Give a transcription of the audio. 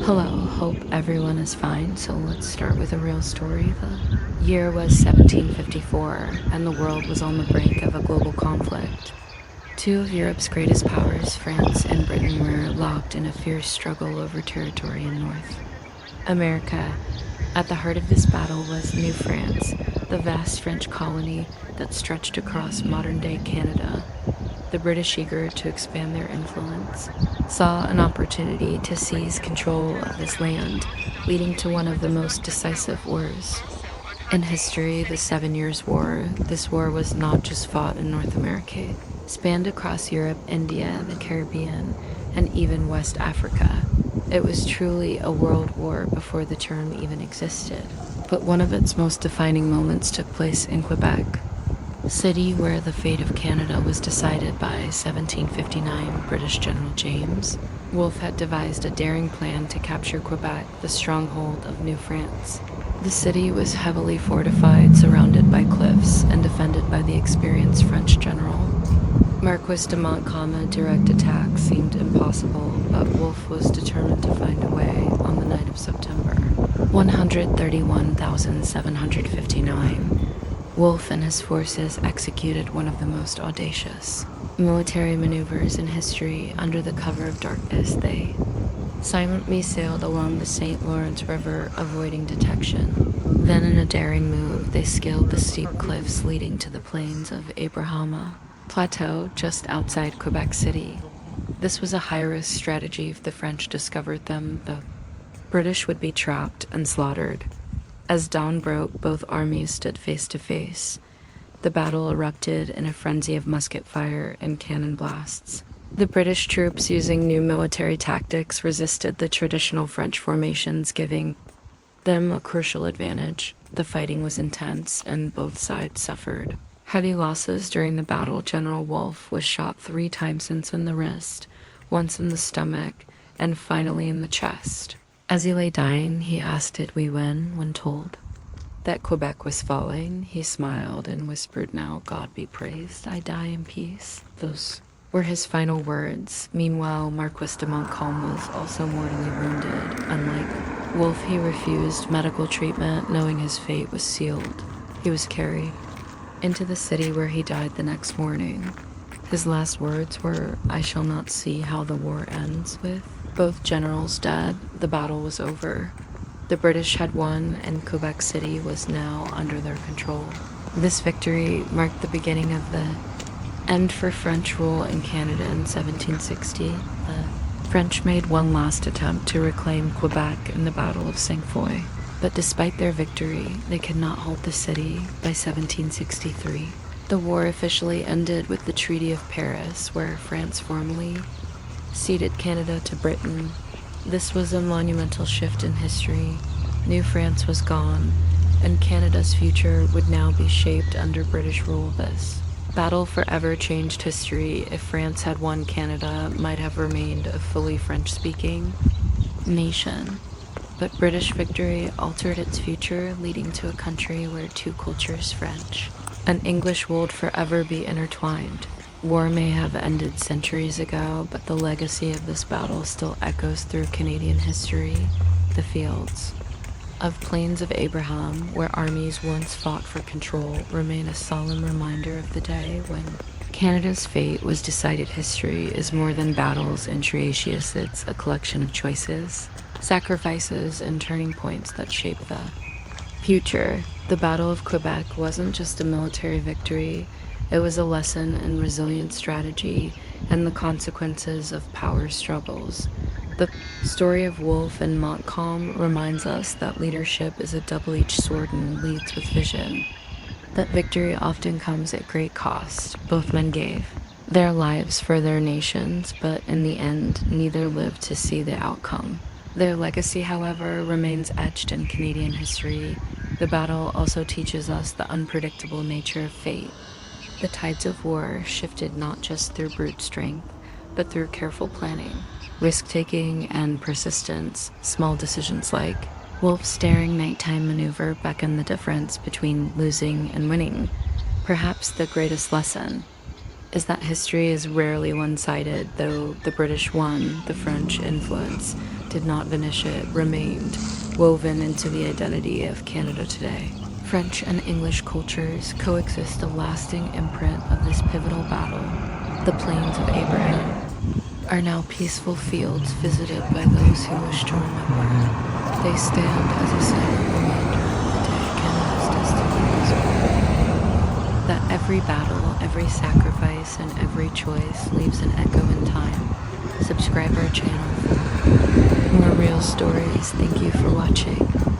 Hello, hope everyone is fine. So let's start with a real story. The year was 1754, and the world was on the brink of a global conflict. Two of Europe's greatest powers, France and Britain, were locked in a fierce struggle over territory in North America. At the heart of this battle was New France, the vast French colony that stretched across modern-day Canada. The British, eager to expand their influence, saw an opportunity to seize control of this land, leading to one of the most decisive wars in history, the Seven Years' War. This war was not just fought in North America. It spanned across Europe, India, the Caribbean, and even West Africa. It was truly a world war before the term even existed. But one of its most defining moments took place in Quebec, city where the fate of Canada was decided by 1759. British General James Wolfe had devised a daring plan to capture Quebec, the stronghold of New France. The city was heavily fortified, surrounded by cliffs, and defended by the experienced French general Marquis de Montcalm. A direct attack seemed impossible, but Wolfe was determined to find a way. On the night of September 131,759, Wolfe and his forces executed one of the most audacious military maneuvers in history. Under the cover of darkness, they silently sailed along the St. Lawrence River, avoiding detection. Then, in a daring move, they scaled the steep cliffs leading to the plains of Abrahama Plateau just outside Quebec City. This was a high-risk strategy. If the French discovered them, the British would be trapped and slaughtered. As dawn broke, both armies stood face to face. The battle erupted in a frenzy of musket fire and cannon blasts. The British troops, using new military tactics, resisted the traditional French formations, giving them a crucial advantage. The fighting was intense, and both sides suffered heavy losses during the battle. General Wolfe was shot 3 times, once in the wrist, once in the stomach, and finally in the chest. As he lay dying, he asked, "Did we win?" When told that Quebec was falling, he smiled and whispered, "Now God be praised, I die in peace." Those were his final words. Meanwhile, Marquis de Montcalm was also mortally wounded. Unlike Wolfe, he refused medical treatment, knowing his fate was sealed. He was carried into the city, where he died the next morning. His last words were, "I shall not see how the war ends." With both generals dead, the battle was over. The British had won, and Quebec City was now under their control. This victory marked the beginning of the end for French rule in Canada. In 1760, the French made one last attempt to reclaim Quebec in the Battle of St. Foy. But despite their victory, they could not hold the city. By 1763, the war officially ended with the Treaty of Paris, where France formally ceded Canada to Britain. This was a monumental shift in history. New France was gone, and Canada's future would now be shaped under British rule. This battle forever changed history. If France had won, Canada might have remained a fully French-speaking nation. But British victory altered its future, leading to a country where two cultures, French and English, would forever be intertwined. War may have ended centuries ago, but the legacy of this battle still echoes through Canadian history. The fields of Plains of Abraham, where armies once fought for control, remain a solemn reminder of the day when Canada's fate was decided. History is more than battles and tragedies. It's a collection of choices, sacrifices, and turning points that shape the future. The Battle of Quebec wasn't just a military victory. It was a lesson in resilient strategy and the consequences of power struggles. The story of Wolfe and Montcalm reminds us that leadership is a double-edged sword and leads with vision. That victory often comes at great cost. Both men gave their lives for their nations, but in the end, neither lived to see the outcome. Their legacy, however, remains etched in Canadian history. The battle also teaches us the unpredictable nature of fate. The tides of war shifted not just through brute strength, but through careful planning, risk-taking, and persistence. Small decisions like Wolfe's daring nighttime maneuver beckoned the difference between losing and winning. Perhaps the greatest lesson is that history is rarely one-sided. Though the British won, the French influence did not vanish, it remained woven into the identity of Canada today. French and English cultures coexist, a lasting imprint of this pivotal battle. The Plains of Abraham are now peaceful fields visited by those who wish to remember. They stand as a silent reminder of the day Canada's destiny was won. That every battle, every sacrifice, and every choice leaves an echo in time. Subscribe our channel for more real stories. Thank you for watching.